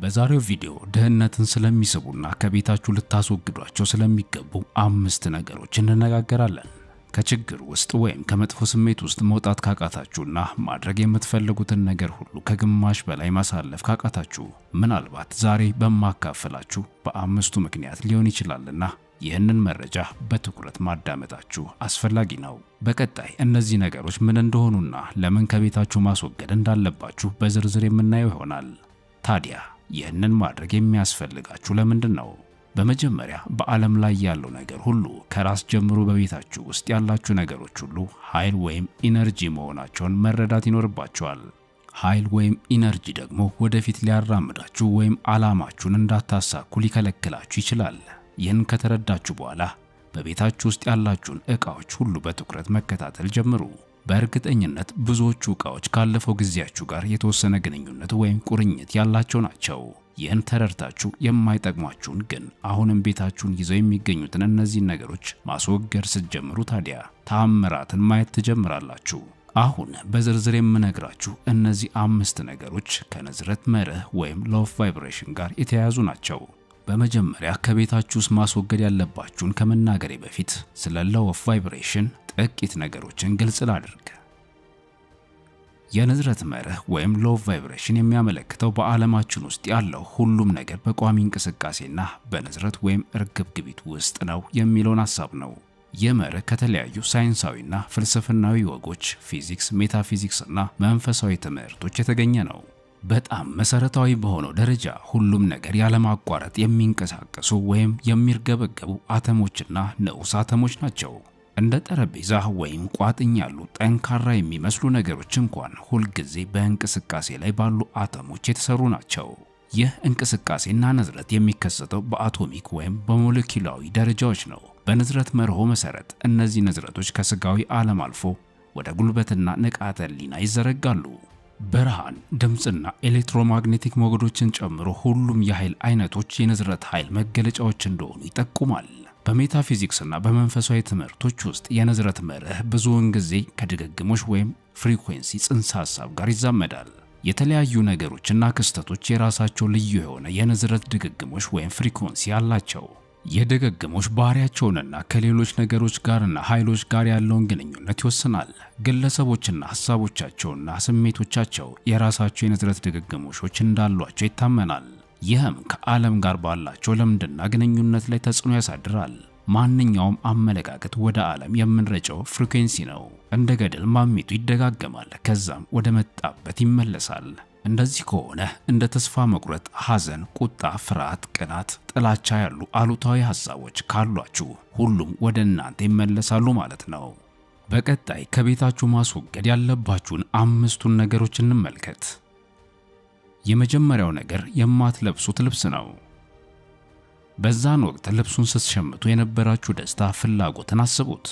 በዛሬው ቪዲዮ ድህነትን ስለሚስቡና ከቤታችሁ ልታስወግዷቸው ስለሚገቡ 5 ነገሮች እንነጋገራለን። ከችግር ውስጥ ወይም ከመጥፎ ስሜት ውስጥ መውጣት ካቃታችሁና ማድረግ የምትፈልጉትን ነገር ሁሉ ከግማሽ በላይ ማሳለፍ ካቃታችሁ ምናልባት ዛሬ በማካፈላችሁ በ5ቱ ምክንያት ሊሆን ይችላልና ይህንን መረጃ በትኩረት ማዳመጣችሁ አስፈላጊ ነው። በቀጣይ እነዚህ ነገሮች ምን እንደሆኑና ለምን ከቤታችሁ ማስወገድ እንዳለባችሁ በዝርዝር የምናየው ይሆናል። ታዲያ ይህንን ማድረግ የሚያስፈልጋችሁ ለምንድን ነው? በመጀመሪያ በዓለም ላይ ያለው ነገር ሁሉ ከራስ ጀምሮ በቤታችሁ ውስጥ ያላችሁ ነገሮች ሁሉ ኃይል ወይም ኢነርጂ መሆናቸውን መረዳት ይኖርባችኋል። ኃይል ወይም ኢነርጂ ደግሞ ወደፊት ሊያራምዳችሁ ወይም ዓላማችሁን እንዳታሳኩ ሊከለክላችሁ ይችላል። ይህን ከተረዳችሁ በኋላ በቤታችሁ ውስጥ ያላችሁን ዕቃዎች ሁሉ በትኩረት መከታተል ጀምሩ። በእርግጠኝነት ብዙዎቹ ዕቃዎች ካለፈው ጊዜያችሁ ጋር የተወሰነ ግንኙነት ወይም ቁርኝት ያላቸው ናቸው። ይህን ተረድታችሁ የማይጠቅሟችሁን ግን አሁንም ቤታችሁን ይዘው የሚገኙትን እነዚህን ነገሮች ማስወገድ ስትጀምሩ ታዲያ ተአምራትን ማየት ትጀምራላችሁ። አሁን በዝርዝር የምነግራችሁ እነዚህ 5 ነገሮች ከንዝረት መርህ ወይም ሎው ኦፍ ቫይብሬሽን ጋር የተያያዙ ናቸው። በመጀመሪያ ከቤታችሁ ውስጥ ማስወገድ ያለባችሁን ከመናገሬ በፊት ስለ ሎው ኦፍ ቫይብሬሽን ጥቂት ነገሮችን ግልጽ ላድርግ። የንዝረት መርህ ወይም ሎው ኦፍ ቫይብሬሽን የሚያመለክተው በዓለማችን ውስጥ ያለው ሁሉም ነገር በቋሚ እንቅስቃሴና በንዝረት ወይም እርግብግቢት ውስጥ ነው የሚለውን ሐሳብ ነው። ይህ መርህ ከተለያዩ ሳይንሳዊና ፍልስፍናዊ ወጎች፣ ፊዚክስ፣ ሜታፊዚክስና መንፈሳዊ ትምህርቶች የተገኘ ነው። በጣም መሰረታዊ በሆነው ደረጃ ሁሉም ነገር ያለማቋረጥ የሚንቀሳቀሱ ወይም የሚርገበገቡ አተሞችና ንዑስ አተሞች ናቸው። እንደ ጠረጴዛ ወይም ቋጥኝ ያሉ ጠንካራ የሚመስሉ ነገሮች እንኳን ሁልጊዜ በእንቅስቃሴ ላይ ባሉ አተሞች የተሰሩ ናቸው። ይህ እንቅስቃሴና ንዝረት የሚከሰተው በአቶሚክ ወይም በሞለኪውላዊ ደረጃዎች ነው። በንዝረት መርሆ መሰረት እነዚህ ንዝረቶች ከስጋዊ ዓለም አልፎ ወደ ጉልበትና ንቃተ ህሊና ይዘረጋሉ። ብርሃን፣ ድምጽና ኤሌክትሮማግኔቲክ ሞገዶችን ጨምሮ ሁሉም የኃይል አይነቶች የንዝረት ኃይል መገለጫዎች እንደሆኑ ይጠቁማል። በሜታፊዚክስና በመንፈሳዊ ትምህርቶች ውስጥ የንዝረት መርህ ብዙውን ጊዜ ከድግግሞሽ ወይም ፍሪኩዌንሲ ጽንሰ ሐሳብ ጋር ይዛመዳል። የተለያዩ ነገሮችና ክስተቶች የራሳቸው ልዩ የሆነ የንዝረት ድግግሞሽ ወይም ፍሪኩዌንሲ አላቸው። የድግግሞሽ ባህሪያቸውንና ከሌሎች ነገሮች ጋርና ኃይሎች ጋር ያለውን ግንኙነት ይወስናል። ግለሰቦችና ሐሳቦቻቸውና ስሜቶቻቸው የራሳቸው የንዝረት ድግግሞሾች እንዳሏቸው ይታመናል። ይህም ከዓለም ጋር ባላቸው ልምድና ግንኙነት ላይ ተጽዕኖ ያሳድራል። ማንኛውም አመለካከት ወደ ዓለም የምንረጨው ፍሪኩዌንሲ ነው። እንደ ገደል ማሚቱ ይደጋገማል፣ ከዛም ወደ መጣበት ይመለሳል። እንደዚህ ከሆነ እንደ ተስፋ መቁረጥ፣ ሐዘን፣ ቁጣ፣ ፍርሃት፣ ቅናት፣ ጥላቻ ያሉ አሉታዊ ሐሳቦች ካሏችሁ ሁሉም ወደ እናንተ ይመለሳሉ ማለት ነው። በቀጣይ ከቤታችሁ ማስወገድ ያለባችሁን 5ቱን ነገሮች እንመልከት። የመጀመሪያው ነገር የማትለብሱት ልብስ ነው። በዛን ወቅት ልብሱን ስትሸምቱ የነበራችሁ ደስታ፣ ፍላጎትን አስቡት።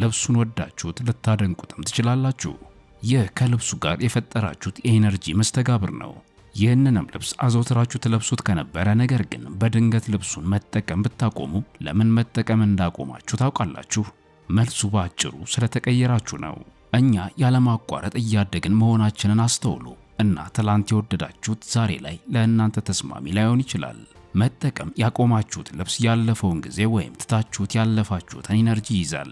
ልብሱን ወዳችሁት ልታደንቁትም ትችላላችሁ። ይህ ከልብሱ ጋር የፈጠራችሁት የኤነርጂ መስተጋብር ነው። ይህንንም ልብስ አዘውትራችሁ ትለብሱት ከነበረ ነገር ግን በድንገት ልብሱን መጠቀም ብታቆሙ ለምን መጠቀም እንዳቆማችሁ ታውቃላችሁ? መልሱ በአጭሩ ስለተቀየራችሁ ነው። እኛ ያለማቋረጥ እያደግን መሆናችንን አስተውሉ እና ትላንት የወደዳችሁት ዛሬ ላይ ለእናንተ ተስማሚ ላይሆን ይችላል። መጠቀም ያቆማችሁት ልብስ ያለፈውን ጊዜ ወይም ትታችሁት ያለፋችሁትን ኢነርጂ ይይዛል።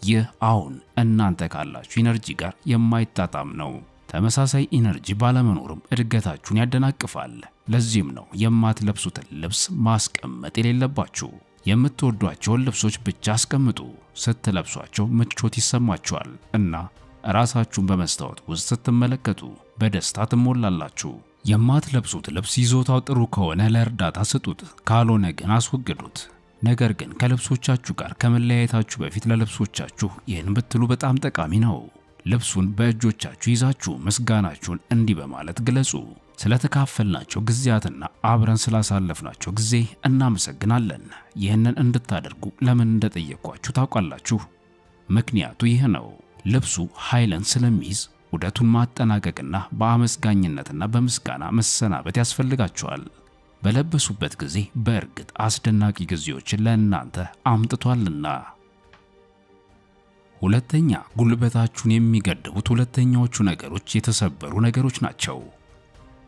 ይህ አሁን እናንተ ካላችሁ ኢነርጂ ጋር የማይጣጣም ነው። ተመሳሳይ ኢነርጂ ባለመኖሩም እድገታችሁን ያደናቅፋል። ለዚህም ነው የማትለብሱትን ልብስ ማስቀመጥ የሌለባችሁ። የምትወዷቸውን ልብሶች ብቻ አስቀምጡ። ስትለብሷቸው ምቾት ይሰማችኋል እና ራሳችሁን በመስታወት ውስጥ ስትመለከቱ በደስታ ትሞላላችሁ። የማትለብሱት ልብስ ይዞታው ጥሩ ከሆነ ለእርዳታ ስጡት፣ ካልሆነ ግን አስወግዱት። ነገር ግን ከልብሶቻችሁ ጋር ከመለያየታችሁ በፊት ለልብሶቻችሁ ይህን ብትሉ በጣም ጠቃሚ ነው። ልብሱን በእጆቻችሁ ይዛችሁ ምስጋናችሁን እንዲህ በማለት ግለጹ። ስለተካፈልናቸው ጊዜያትና አብረን ስላሳለፍናቸው ጊዜ እናመሰግናለን። ይህንን እንድታደርጉ ለምን እንደጠየቅኳችሁ ታውቃላችሁ? ምክንያቱ ይህ ነው። ልብሱ ኃይልን ስለሚይዝ ውደቱን ማጠናቀቅና በአመስጋኝነትና በምስጋና መሰናበት ያስፈልጋቸዋል። በለበሱበት ጊዜ በእርግጥ አስደናቂ ጊዜዎችን ለእናንተ አምጥቷልና። ሁለተኛ፣ ጉልበታችሁን የሚገድቡት ሁለተኛዎቹ ነገሮች የተሰበሩ ነገሮች ናቸው።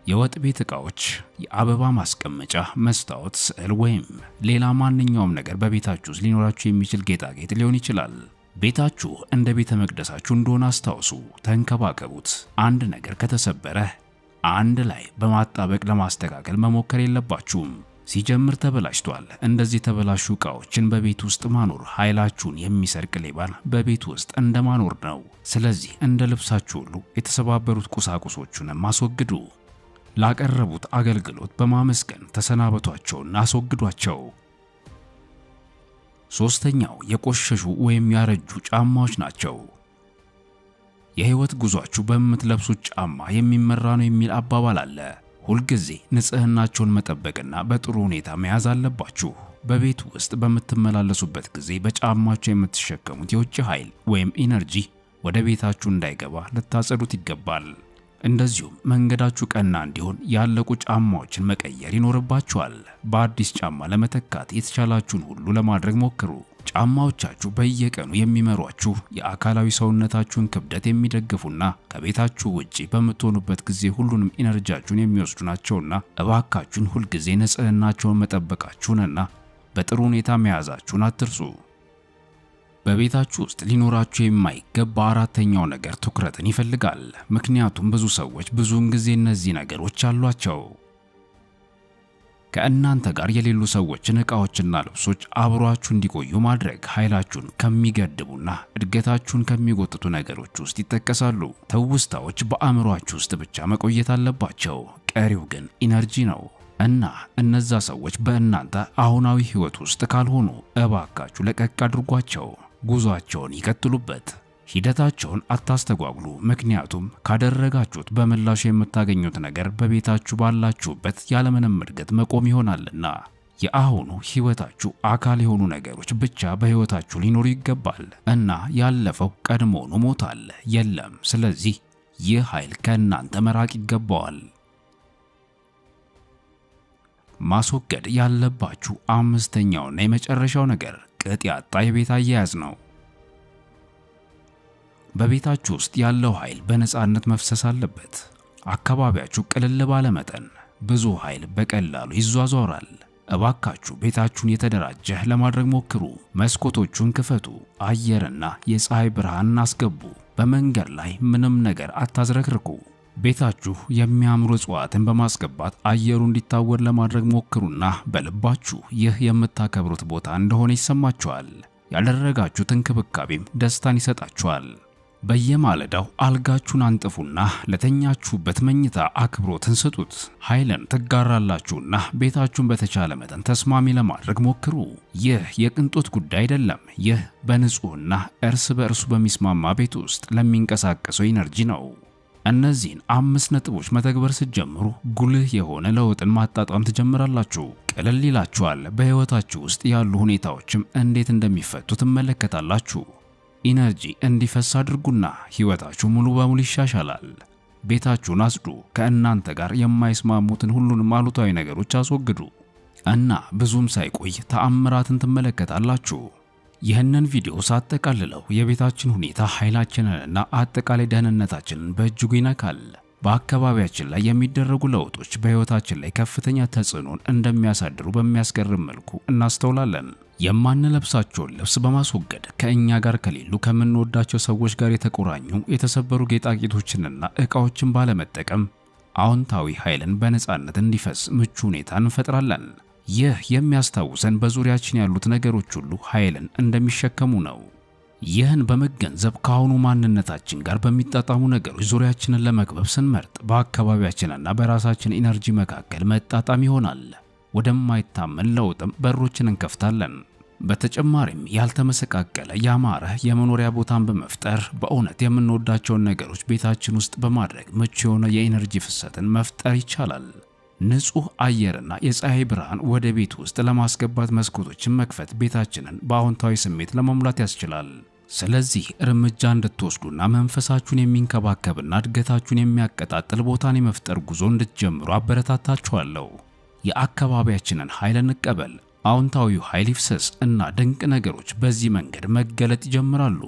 የወጥ ቤት ዕቃዎች፣ የአበባ ማስቀመጫ፣ መስታወት፣ ስዕል ወይም ሌላ ማንኛውም ነገር በቤታችሁ ውስጥ ሊኖራችሁ የሚችል ጌጣጌጥ ሊሆን ይችላል። ቤታችሁ እንደ ቤተ መቅደሳችሁ እንደሆነ አስታውሱ፣ ተንከባከቡት። አንድ ነገር ከተሰበረ አንድ ላይ በማጣበቅ ለማስተካከል መሞከር የለባችሁም። ሲጀምር ተበላሽቷል። እንደዚህ የተበላሹ ዕቃዎችን በቤት ውስጥ ማኖር ኃይላችሁን የሚሰርቅ ሌባን በቤት ውስጥ እንደማኖር ነው። ስለዚህ እንደ ልብሳችሁ ሁሉ የተሰባበሩት ቁሳቁሶቹንም አስወግዱ። ላቀረቡት አገልግሎት በማመስገን ተሰናበቷቸውና አስወግዷቸው። ሶስተኛው የቆሸሹ ወይም ያረጁ ጫማዎች ናቸው። የህይወት ጉዟችሁ በምትለብሱት ጫማ የሚመራ ነው የሚል አባባል አለ። ሁልጊዜ ንጽህናቸውን መጠበቅና በጥሩ ሁኔታ መያዝ አለባችሁ። በቤት ውስጥ በምትመላለሱበት ጊዜ በጫማችሁ የምትሸከሙት የውጭ ኃይል ወይም ኢነርጂ ወደ ቤታችሁ እንዳይገባ ልታጸዱት ይገባል። እንደዚሁም መንገዳችሁ ቀና እንዲሆን ያለቁ ጫማዎችን መቀየር ይኖርባችኋል። በአዲስ ጫማ ለመተካት የተቻላችሁን ሁሉ ለማድረግ ሞክሩ። ጫማዎቻችሁ በየቀኑ የሚመሯችሁ የአካላዊ ሰውነታችሁን ክብደት የሚደግፉና ከቤታችሁ ውጪ በምትሆኑበት ጊዜ ሁሉንም ኢነርጂያችሁን የሚወስዱ ናቸውና እባካችሁን ሁልጊዜ ንጽህናቸውን መጠበቃችሁንና በጥሩ ሁኔታ መያዛችሁን አትርሱ። በቤታችሁ ውስጥ ሊኖራችሁ የማይገባ አራተኛው ነገር ትኩረትን ይፈልጋል። ምክንያቱም ብዙ ሰዎች ብዙውን ጊዜ እነዚህ ነገሮች አሏቸው። ከእናንተ ጋር የሌሉ ሰዎችን፣ ዕቃዎችና ልብሶች አብሯችሁ እንዲቆዩ ማድረግ ኃይላችሁን ከሚገድቡና እድገታችሁን ከሚጎትቱ ነገሮች ውስጥ ይጠቀሳሉ። ትውስታዎች በአእምሯችሁ ውስጥ ብቻ መቆየት አለባቸው፣ ቀሪው ግን ኢነርጂ ነው እና እነዛ ሰዎች በእናንተ አሁናዊ ህይወት ውስጥ ካልሆኑ እባካችሁ ለቀቅ አድርጓቸው። ጉዟቸውን ይቀጥሉበት። ሂደታቸውን አታስተጓጉሉ፣ ምክንያቱም ካደረጋችሁት በምላሹ የምታገኙት ነገር በቤታችሁ ባላችሁበት ያለምንም እድገት መቆም ይሆናልና። የአሁኑ ህይወታችሁ አካል የሆኑ ነገሮች ብቻ በህይወታችሁ ሊኖሩ ይገባል እና ያለፈው ቀድሞውኑ ሞቷል፣ የለም። ስለዚህ ይህ ኃይል ከእናንተ መራቅ ይገባዋል። ማስወገድ ያለባችሁ አምስተኛውና የመጨረሻው ነገር ቅጥ ያጣ የቤት አያያዝ ነው። በቤታችሁ ውስጥ ያለው ኃይል በነፃነት መፍሰስ አለበት። አካባቢያችሁ ቅልል ባለ መጠን ብዙ ኃይል በቀላሉ ይዟዟራል። እባካችሁ ቤታችሁን የተደራጀ ለማድረግ ሞክሩ። መስኮቶቹን ክፈቱ፣ አየርና የፀሐይ ብርሃን አስገቡ። በመንገድ ላይ ምንም ነገር አታዝረክርኩ። ቤታችሁ የሚያምሩ እጽዋትን በማስገባት አየሩ እንዲታወር ለማድረግ ሞክሩና በልባችሁ ይህ የምታከብሩት ቦታ እንደሆነ ይሰማችኋል። ያደረጋችሁት እንክብካቤም ደስታን ይሰጣችኋል። በየማለዳው አልጋችሁን አንጥፉና ለተኛችሁበት መኝታ አክብሮትን ስጡት። ኃይልን ትጋራላችሁና ቤታችሁን በተቻለ መጠን ተስማሚ ለማድረግ ሞክሩ። ይህ የቅንጦት ጉዳይ አይደለም። ይህ በንጹህና እርስ በእርሱ በሚስማማ ቤት ውስጥ ለሚንቀሳቀሰው ኢነርጂ ነው። እነዚህን 5 ነጥቦች መተግበር ስትጀምሩ ጉልህ የሆነ ለውጥን ማጣጣም ትጀምራላችሁ። ቀለል ይላችኋል። በህይወታችሁ ውስጥ ያሉ ሁኔታዎችም እንዴት እንደሚፈቱ ትመለከታላችሁ። ኢነርጂ እንዲፈስ አድርጉና ህይወታችሁ ሙሉ በሙሉ ይሻሻላል። ቤታችሁን አጽዱ። ከእናንተ ጋር የማይስማሙትን ሁሉንም አሉታዊ ነገሮች አስወግዱ እና ብዙም ሳይቆይ ተአምራትን ትመለከታላችሁ። ይህንን ቪዲዮ ሳጠቃልለው የቤታችን ሁኔታ ኃይላችንንና አጠቃላይ ደህንነታችንን በእጅጉ ይነካል። በአካባቢያችን ላይ የሚደረጉ ለውጦች በህይወታችን ላይ ከፍተኛ ተጽዕኖን እንደሚያሳድሩ በሚያስገርም መልኩ እናስተውላለን። የማንለብሳቸውን ልብስ በማስወገድ ከእኛ ጋር ከሌሉ ከምንወዳቸው ሰዎች ጋር የተቆራኙ የተሰበሩ ጌጣጌጦችንና ዕቃዎችን ባለመጠቀም አዎንታዊ ኃይልን በነፃነት እንዲፈስ ምቹ ሁኔታ እንፈጥራለን። ይህ የሚያስታውሰን በዙሪያችን ያሉት ነገሮች ሁሉ ኃይልን እንደሚሸከሙ ነው። ይህን በመገንዘብ ከአሁኑ ማንነታችን ጋር በሚጣጣሙ ነገሮች ዙሪያችንን ለመክበብ ስንመርጥ በአካባቢያችንና በራሳችን ኢነርጂ መካከል መጣጣም ይሆናል። ወደማይታመን ለውጥም በሮችን እንከፍታለን። በተጨማሪም ያልተመሰቃቀለ ያማረ የመኖሪያ ቦታን በመፍጠር በእውነት የምንወዳቸውን ነገሮች ቤታችን ውስጥ በማድረግ ምቹ የሆነ የኢነርጂ ፍሰትን መፍጠር ይቻላል። ንጹህ አየርና የፀሐይ ብርሃን ወደ ቤት ውስጥ ለማስገባት መስኮቶችን መክፈት ቤታችንን በአዎንታዊ ስሜት ለመሙላት ያስችላል። ስለዚህ እርምጃ እንድትወስዱና መንፈሳችሁን የሚንከባከብና እድገታችሁን የሚያቀጣጥል ቦታን የመፍጠር ጉዞ እንድትጀምሩ አበረታታችኋለሁ። የአካባቢያችንን ኃይል እንቀበል። አዎንታዊው ኃይል ይፍሰስ እና ድንቅ ነገሮች በዚህ መንገድ መገለጥ ይጀምራሉ።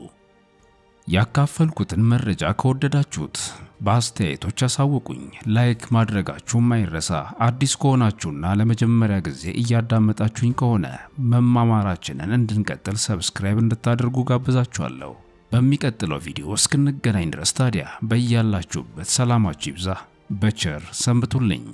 ያካፈልኩትን መረጃ ከወደዳችሁት በአስተያየቶች አሳውቁኝ። ላይክ ማድረጋችሁም አይረሳ። አዲስ ከሆናችሁና ለመጀመሪያ ጊዜ እያዳመጣችሁኝ ከሆነ መማማራችንን እንድንቀጥል ሰብስክራይብ እንድታደርጉ ጋብዛችኋለሁ። በሚቀጥለው ቪዲዮ እስክንገናኝ ድረስ ታዲያ በያላችሁበት ሰላማችሁ ይብዛ። በቸር ሰንብቱልኝ።